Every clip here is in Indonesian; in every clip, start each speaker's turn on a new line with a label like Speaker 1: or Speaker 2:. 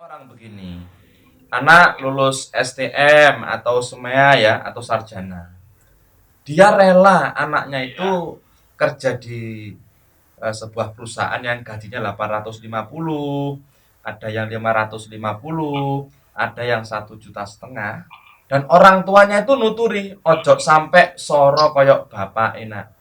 Speaker 1: orang begini, anak lulus STM atau SEMEA ya, atau sarjana. Dia rela anaknya itu kerja di sebuah perusahaan yang gajinya 850, ada yang 550, ada yang 1,5 juta, dan orang tuanya itu nuturi ojo sampai soro koyok bapak enak.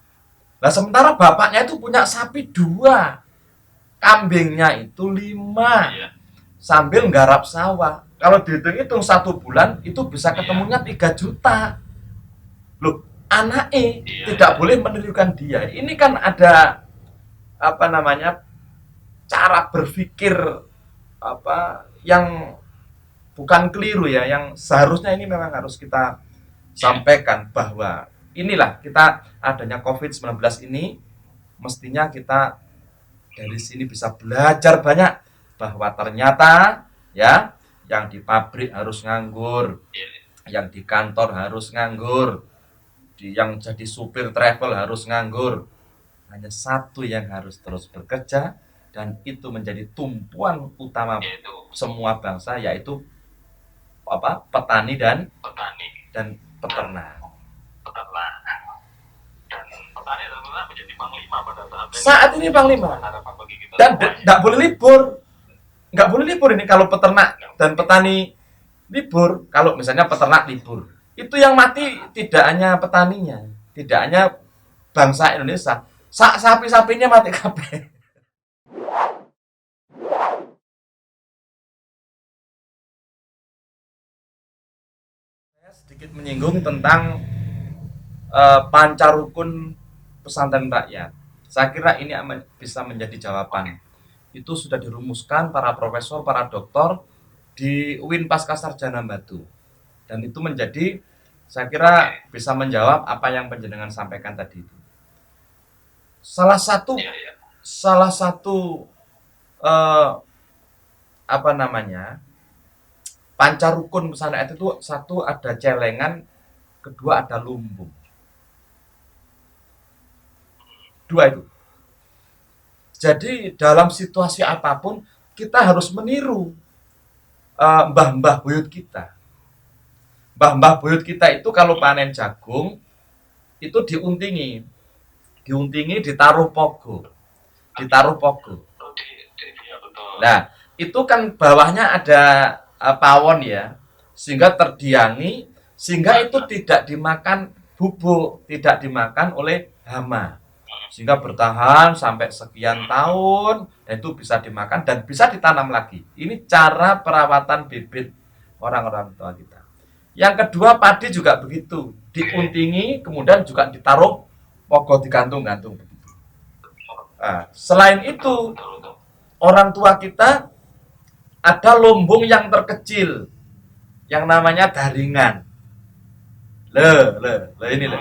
Speaker 1: Nah sementara bapaknya itu punya sapi 2, kambingnya itu 5, sambil nggarap sawah. Kalau dihitung-hitung 1 bulan itu bisa ketemunya 3 juta. Loh, anaknya tidak boleh menirukan dia. Ini kan ada apa namanya, cara berpikir apa yang bukan keliru ya, yang seharusnya ini memang harus kita sampaikan bahwa inilah kita adanya COVID-19 ini, mestinya kita dari sini bisa belajar banyak bahwa ternyata ya, yang di pabrik harus nganggur, yang di kantor harus nganggur, yang jadi supir travel harus nganggur. Hanya satu yang harus terus bekerja, dan itu menjadi tumpuan utama semua bangsa, yaitu apa? Petani dan peternak. Saat ini Panglima, dan nggak boleh libur, nggak boleh libur ini kalau peternak dan petani libur. Kalau misalnya peternak libur, itu yang mati tidak hanya petaninya, tidak hanya bangsa Indonesia, sapi-sapinya mati kabeh. Saya sedikit menyinggung tentang pancarukun pesantren rakyat. Saya kira ini bisa menjadi jawaban. Itu sudah dirumuskan para profesor, para doktor di UIN Pascasarjana Batu. Dan itu menjadi, saya kira bisa menjawab apa yang panjenengan sampaikan tadi itu. Salah satu salah satu eh, apa namanya, pancarukun pesantren itu, satu ada celengan, kedua ada lumbung. Dua itu. Jadi dalam situasi apapun kita harus meniru mbah-mbah buyut kita. Mbah-mbah buyut kita itu kalau panen jagung itu diuntingi, ditaruh pogo, ditaruh pogo. Nah, itu kan bawahnya ada pawon ya, sehingga terdiangi, sehingga itu tidak dimakan bubuk, tidak dimakan oleh hama, sehingga bertahan sampai sekian tahun, dan itu bisa dimakan dan bisa ditanam lagi. Ini cara perawatan bibit orang-orang tua kita. Yang kedua, padi juga begitu, diuntingi, kemudian juga ditaruh pogo, digantung-gantung. Nah, selain itu, orang tua kita ada lumbung yang terkecil, yang namanya daringan. Ini loh.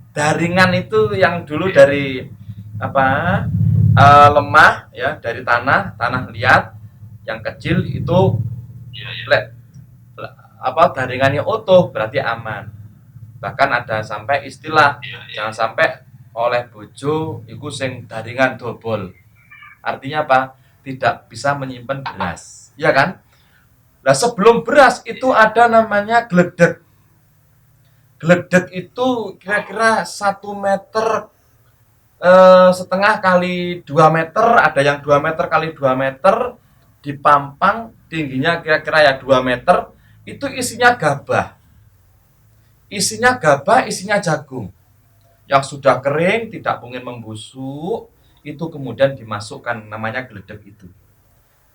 Speaker 1: Daringan itu yang dulu dari apa? Lemah ya, dari tanah liat yang kecil itu, apa, daringannya utuh berarti aman. Bahkan ada sampai istilah jangan sampai oleh bojo iku sing daringan dobol. Artinya apa? Tidak bisa menyimpan beras, ya kan? Nah, sebelum beras itu ada namanya gledek. Gledek itu kira-kira 1 meter setengah kali 2 meter, ada yang 2 meter kali 2 meter, dipampang, tingginya kira-kira ya 2 meter, itu isinya gabah. Isinya jagung. Yang sudah kering, tidak mungkin membusuk, itu kemudian dimasukkan, namanya gledek itu.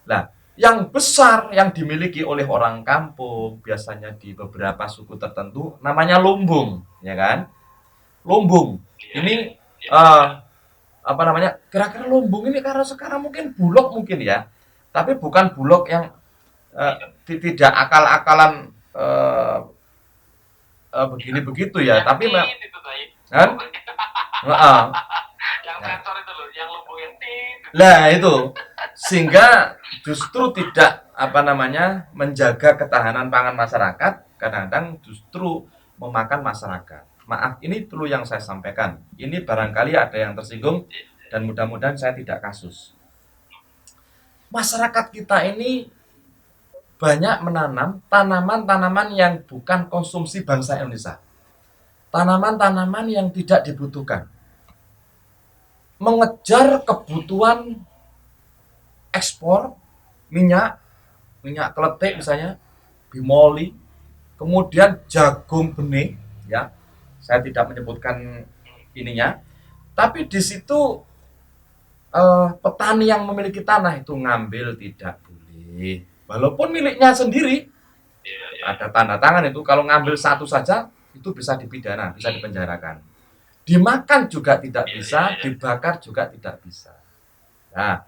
Speaker 1: Nah, yang besar yang dimiliki oleh orang kampung, biasanya di beberapa suku tertentu, namanya lumbung, ya kan? Lumbung. Ini apa namanya? Kira-kira lumbung ini karena sekarang mungkin bulog mungkin ya, tapi bukan bulog yang tidak akal-akalan begini begitu ya, tapi kan? Heeh. Nah, itu sehingga justru tidak apa namanya, menjaga ketahanan pangan masyarakat, kadang-kadang justru memakan masyarakat. Maaf, ini perlu yang saya sampaikan. Ini barangkali ada yang tersinggung dan mudah-mudahan saya tidak kasus. Masyarakat kita ini banyak menanam tanaman-tanaman yang bukan konsumsi bangsa Indonesia. Tanaman-tanaman yang tidak dibutuhkan. Mengejar kebutuhan ekspor minyak keletik misalnya, bimoli, kemudian jagung benih, ya. Saya tidak menyebutkan ininya, tapi di situ petani yang memiliki tanah itu ngambil tidak boleh, walaupun miliknya sendiri. Ada tanda tangan itu, kalau ngambil satu saja itu bisa dipidana, bisa dipenjarakan. Dimakan juga tidak bisa, dibakar juga tidak bisa. Nah,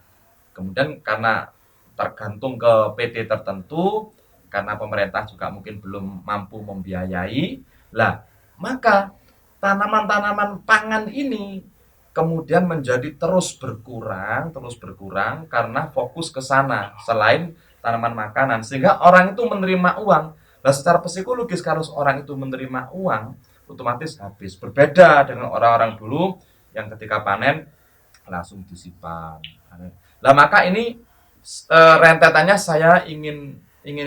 Speaker 1: kemudian karena tergantung ke PT tertentu, karena pemerintah juga mungkin belum mampu membiayai, lah maka tanaman-tanaman pangan ini kemudian menjadi terus berkurang karena fokus ke sana selain tanaman makanan, sehingga orang itu menerima uang. Nah, secara psikologis kalau orang itu menerima uang otomatis habis. Berbeda dengan orang-orang dulu yang ketika panen langsung disimpan. Nah, maka ini rentetannya saya ingin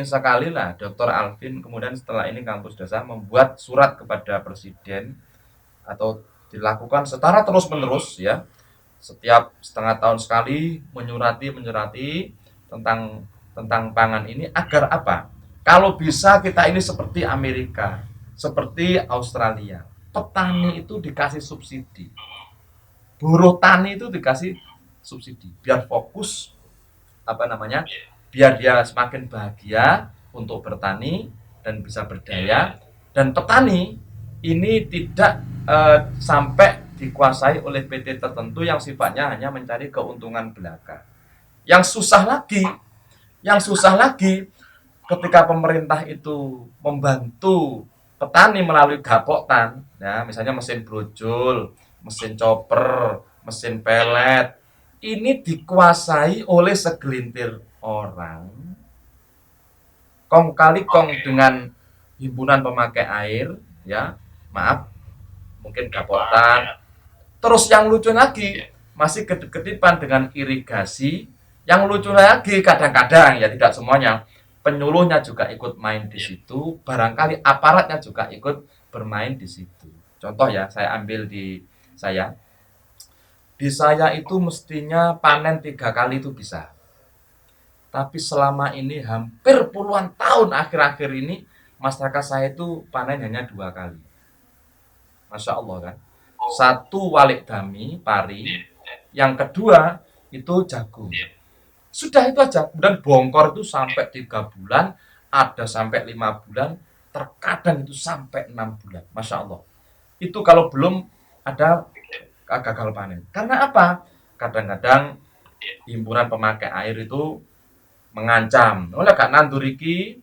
Speaker 1: sekali lah Dr. Alvin kemudian setelah ini kampus dasar membuat surat kepada presiden atau dilakukan secara terus-menerus, ya, setiap setengah tahun sekali menyurati tentang pangan ini, agar apa? Kalau bisa kita ini seperti Amerika, seperti Australia, petani itu dikasih subsidi, buruh tani itu dikasih subsidi, biar fokus biar dia semakin bahagia untuk bertani dan bisa berdaya, dan petani ini tidak sampai dikuasai oleh PT tertentu yang sifatnya hanya mencari keuntungan belaka. Yang susah lagi ketika pemerintah itu membantu petani melalui gapoktan, ya, misalnya mesin brojol, mesin chopper, mesin pelet, ini dikuasai oleh segelintir orang, kong kali kong dengan himpunan pemakai air, ya, maaf, mungkin gapoktan. Terus yang lucu lagi masih kedip-kedipan dengan irigasi. Yang lucu lagi kadang-kadang, ya tidak semuanya, penyuluhnya juga ikut main di situ, barangkali aparatnya juga ikut bermain di situ. Contoh ya, saya ambil di saya itu mestinya panen 3 kali itu bisa. Tapi selama ini hampir puluhan tahun akhir-akhir ini masyarakat saya itu panen hanya 2 kali. Masya Allah kan. Satu walik dami, pari. Yang kedua itu jagung. Sudah itu aja. Kemudian bongkor itu sampai 3 bulan, ada sampai 5 bulan, terkadang itu sampai 6 bulan. Masya Allah. Itu kalau belum ada gagal panen. Karena apa? Kadang-kadang himpunan pemakai air itu mengancam, oleh gak nandur iki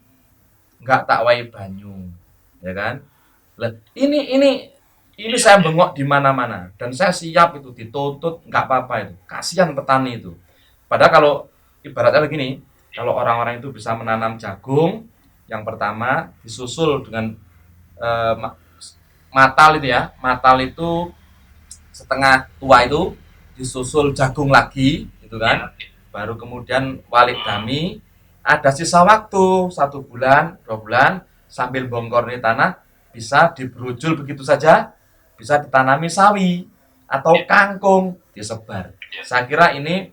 Speaker 1: nggak tak wae banyu, ya kan. Ini saya bengok di mana-mana dan saya siap itu dituntut, nggak apa-apa itu, kasihan petani itu. Padahal kalau ibaratnya begini, kalau orang-orang itu bisa menanam jagung, yang pertama disusul dengan matal itu, ya, matal itu setengah tua itu disusul jagung lagi, gitu kan. Baru kemudian walik dami, ada sisa waktu 1 bulan, 2 bulan, sambil bongkor ini tanah, bisa diberujul begitu saja, bisa ditanami sawi atau kangkung, disebar. Saya kira ini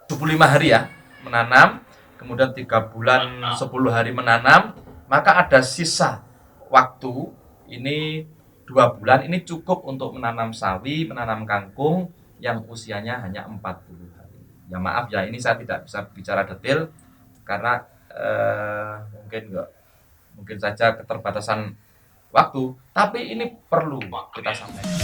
Speaker 1: 25 hari ya menanam, kemudian 3 bulan 10 hari menanam, maka ada sisa waktu ini 2 bulan, ini cukup untuk menanam sawi, menanam kangkung yang usianya hanya 40 hari. Ya maaf ya, ini saya tidak bisa bicara detail karena mungkin saja keterbatasan waktu, tapi ini perlu kita sampaikan.